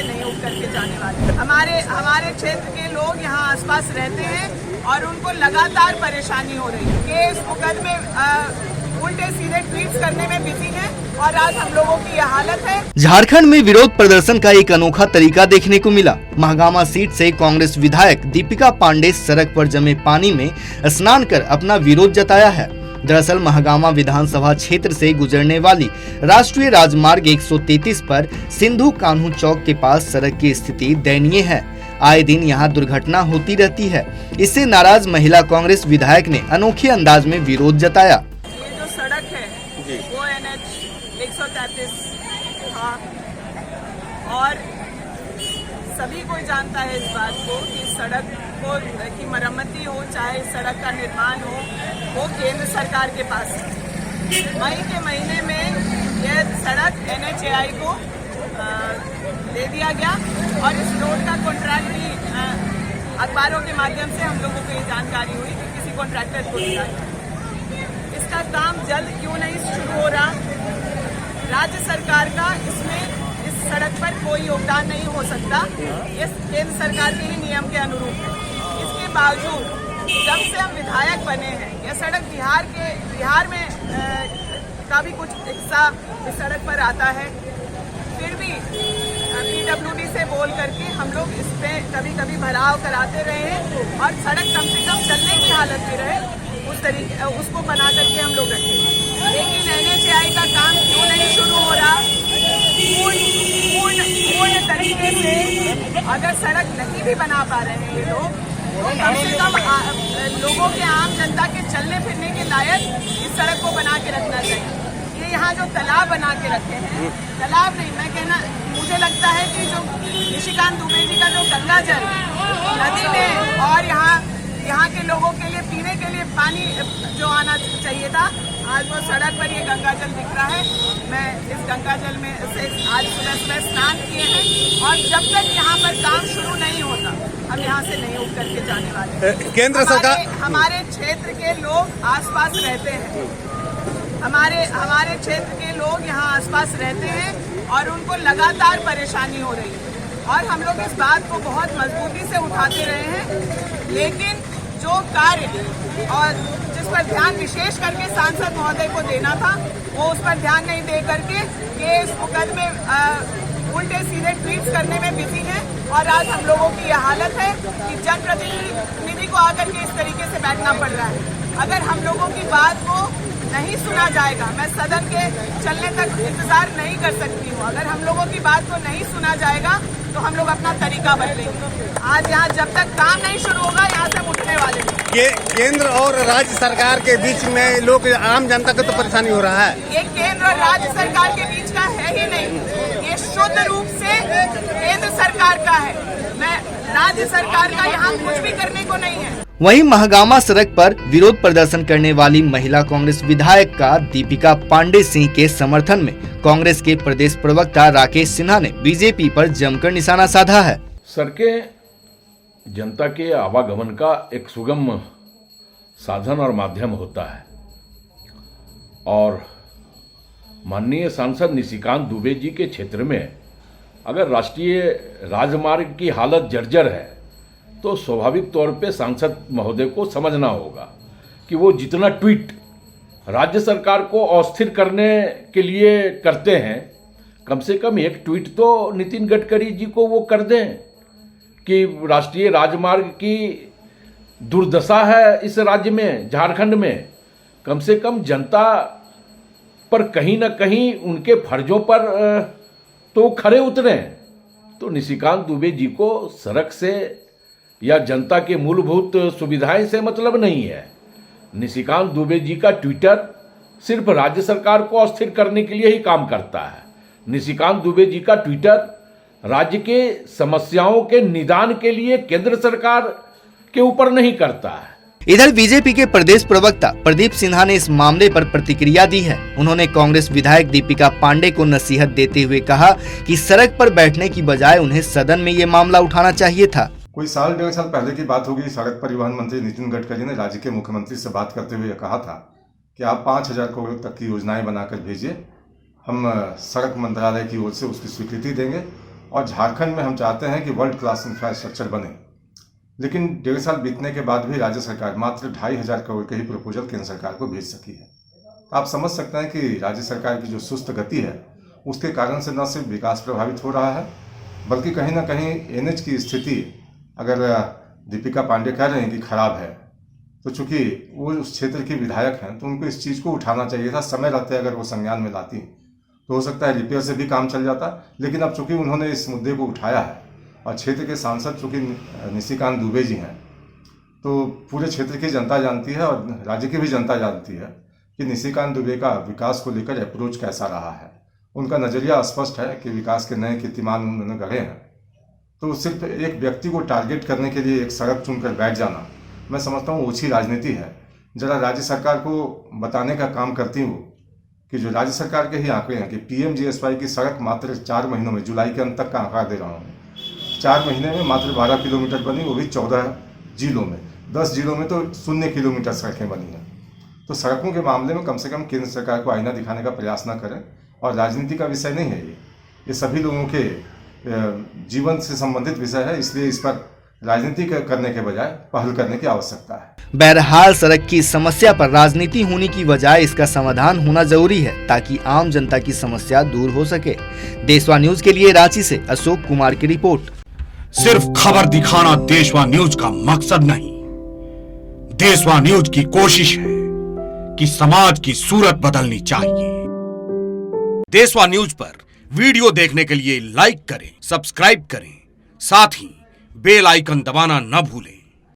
से नहीं उठ करके जाने वाले। हमारे क्षेत्र के लोग यहाँ आसपास रहते हैं और उनको लगातार परेशानी हो रही है। केस मुकदमे उल्टे सीधे ट्वीट्स करने में बिजी हैं और आज हम लोगों की यह हालत है। झारखंड में विरोध प्रदर्शन का एक अनोखा तरीका देखने को मिला। महागामा सीट से कांग्रेस विधायक दीपिका पांडे सड़क पर जमे पानी में स्नान कर अपना विरोध जताया है। दरअसल महागामा विधानसभा क्षेत्र से गुजरने वाली राष्ट्रीय राजमार्ग 133 पर सिंधु कान्हू चौक के पास सड़क की स्थिति दयनीय है। आए दिन यहां दुर्घटना होती रहती है। इससे नाराज महिला कांग्रेस विधायक ने अनोखे अंदाज में विरोध जताया। ये जो सड़क है वो NH 133 था और सभी कोई जानता है इस बात को कि सड़क की मरम्मती हो चाहे सड़क का निर्माण हो वो केंद्र सरकार के पास है। मई के महीने में यह सड़क NHAI को दे दिया गया और इस रोड का कॉन्ट्रैक्ट भी अखबारों के माध्यम से हम लोगों को ये जानकारी हुई कि किसी कॉन्ट्रैक्टर को दिया गया। इसका काम जल्द क्यों नहीं शुरू हो रहा? राज्य सरकार का इसमें इस सड़क पर कोई योगदान नहीं हो सकता। ये केंद्र सरकार के ही नियम के अनुरूप है। इसके बावजूद जब से हम विधायक बने हैं यह सड़क बिहार में का भी कुछ हिस्सा इस सड़क पर आता है। फिर भी PWD से बोल करके हम लोग इस पे कभी कभी भराव कराते रहे हैं और सड़क कम से कम चलने की हालत में रहे उस तरीके उसको बना करके हम लोग रखे। लेकिन NHAI का काम क्यों नहीं शुरू हो रहा? पूर्ण तरीके से अगर सड़क नहीं भी बना पा रहे हैं ये लोग तो कम से कम लोगों के आम जनता के चलने फिरने के लायक इस सड़क को बना के रखना चाहिए। ये यहाँ जो तालाब बना के रखे हैं, तालाब नहीं मैं कहना मुझे लगता है कि जो निशिकांत दुबे जी का जो गंगा जल नदी में और यहाँ के लोगों के लिए पीने के लिए पानी जो आना चाहिए था आज वो सड़क पर ये गंगा जल दिख रहा है। मैं इस गंगा जल में से आज सुबह स्नान किए हैं और जब तक यहाँ पर काम शुरू नहीं होता हम यहाँ से नहीं उठ करके जाने वाले। केंद्र सरकार हमारे क्षेत्र के लोग आसपास रहते हैं। हमारे क्षेत्र के लोग यहाँ आसपास रहते हैं और उनको लगातार परेशानी हो रही है और हम लोग इस बात को बहुत मजबूती से उठाते रहे हैं। लेकिन जो कार्य और जिस पर ध्यान विशेष करके सांसद महोदय को देना था वो उस पर ध्यान नहीं दे करके केस मुकदमे उल्टे सीधे ट्वीट्स करने में बिजी हैं और आज हम लोगों की यह हालत है कि जनप्रतिनिधि को आकर के इस तरीके से बैठना पड़ रहा है। अगर हम लोगों की बात को नहीं सुना जाएगा मैं सदन के चलने तक इंतजार नहीं कर सकती हूँ। अगर हम लोगों की बात को नहीं सुना जाएगा तो हम लोग अपना तरीका बदलेंगे। आज यहाँ जब तक काम नहीं शुरू होगा यहाँ से उठने वाले ये केंद्र और राज्य सरकार के बीच में लोग आम जनता को तो परेशानी हो रहा है। ये केंद्र और राज्य सरकार के बीच का है ही नहीं, ये शुद्ध रूप से केंद्र सरकार का है। मैं राज्य सरकार का यहाँ कुछ भी करने को नहीं है। वहीं महागामा सड़क पर विरोध प्रदर्शन करने वाली महिला कांग्रेस विधायक का दीपिका पांडे सिंह के समर्थन में कांग्रेस के प्रदेश प्रवक्ता राकेश सिन्हा ने बीजेपी पर जमकर निशाना साधा है। सड़कें जनता के आवागमन का एक सुगम साधन और माध्यम होता है और माननीय सांसद निशिकांत दुबे जी के क्षेत्र में अगर राष्ट्रीय राजमार्ग की हालत जर्जर है तो स्वाभाविक तौर पे सांसद महोदय को समझना होगा कि वो जितना ट्वीट राज्य सरकार को अस्थिर करने के लिए करते हैं कम से कम एक ट्वीट तो नितिन गडकरी जी को वो कर दें कि राष्ट्रीय राजमार्ग की दुर्दशा है इस राज्य में झारखंड में। कम से कम जनता पर कहीं ना कहीं उनके फर्जों पर तो खरे उतरे। तो निशिकांत दुबे जी को सड़क से या जनता के मूलभूत सुविधाएं से मतलब नहीं है। निशिकांत दुबे जी का ट्विटर सिर्फ राज्य सरकार को अस्थिर करने के लिए ही काम करता है। निशिकांत दुबे जी का ट्विटर राज्य के समस्याओं के निदान के लिए केंद्र सरकार के ऊपर नहीं करता है। इधर बीजेपी के प्रदेश प्रवक्ता प्रदीप सिन्हा ने इस मामले पर प्रतिक्रिया दी है। उन्होंने कांग्रेस विधायक दीपिका पांडे को नसीहत देते हुए कहा कि सड़क पर बैठने की बजाय उन्हें सदन में ये मामला उठाना चाहिए था। कोई साल डेढ़ साल पहले की बात होगी, सड़क परिवहन मंत्री नितिन गडकरी ने राज्य के मुख्यमंत्री से बात करते हुए कहा था कि आप 5,000 करोड़ तक की योजनाएं बनाकर भेजिए, हम सड़क मंत्रालय की ओर से उसकी स्वीकृति देंगे और झारखंड में हम चाहते हैं कि वर्ल्ड क्लास इंफ्रास्ट्रक्चर बने। लेकिन 1.5 साल बीतने के बाद भी राज्य सरकार मात्र 2,500 करोड़ के ही प्रपोजल केंद्र सरकार को भेज सकी है। तो आप समझ सकते हैं कि राज्य सरकार की जो सुस्त गति है उसके कारण से न सिर्फ विकास प्रभावित हो रहा है, बल्कि कहीं ना कहीं एनएच की स्थिति, अगर दीपिका पांडे कह रहे हैं कि खराब है, तो चूंकि वो उस क्षेत्र की विधायक हैं तो उनको इस चीज़ को उठाना चाहिए था। समय रहते अगर वो संज्ञान में लाती तो हो सकता है रिपेयर से भी काम चल जाता। लेकिन अब चूंकि उन्होंने इस मुद्दे को उठाया है और क्षेत्र के सांसद चूंकि निशिकांत दुबे जी हैं, तो पूरे क्षेत्र की जनता जानती है और राज्य की भी जनता जानती है कि निशिकांत दुबे का विकास को लेकर अप्रोच कैसा रहा है। उनका नज़रिया स्पष्ट है कि विकास के नए कीर्तिमान उन्होंने गढ़े हैं। तो सिर्फ एक व्यक्ति को टारगेट करने के लिए एक सड़क चुनकर बैठ जाना, मैं समझता हूँ ओछी राजनीति है। जरा राज्य सरकार को बताने का काम करती हूँ कि जो राज्य सरकार के ही आंकड़े हैं कि PMGSY की सड़क मात्र 4 महीनों में, जुलाई के अंत तक का आंकड़ा दे रहा हूँ, 4 महीने में मात्र 12 किलोमीटर बनी, वो भी 14 जिलों में। 10 जिलों में तो 0 किलोमीटर सड़कें बनी हैं। तो सड़कों के मामले में कम से कम केंद्र सरकार को आईना दिखाने का प्रयास न करें। और राजनीति का विषय नहीं है ये सभी लोगों के जीवन से संबंधित विषय है, इसलिए इस पर राजनीति करने के बजाय पहल करने की आवश्यकता है। बहरहाल सड़क की समस्या पर राजनीति होने की बजाय इसका समाधान होना जरूरी है ताकि आम जनता की समस्या दूर हो सके। देशवा न्यूज के लिए रांची से अशोक कुमार की रिपोर्ट। सिर्फ खबर दिखाना देशवा न्यूज का मकसद नहीं, देशवा न्यूज की कोशिश है कि समाज की सूरत बदलनी चाहिए। देशवा न्यूज पर वीडियो देखने के लिए लाइक करें, सब्सक्राइब करें, साथ ही बेल आइकन दबाना न भूलें।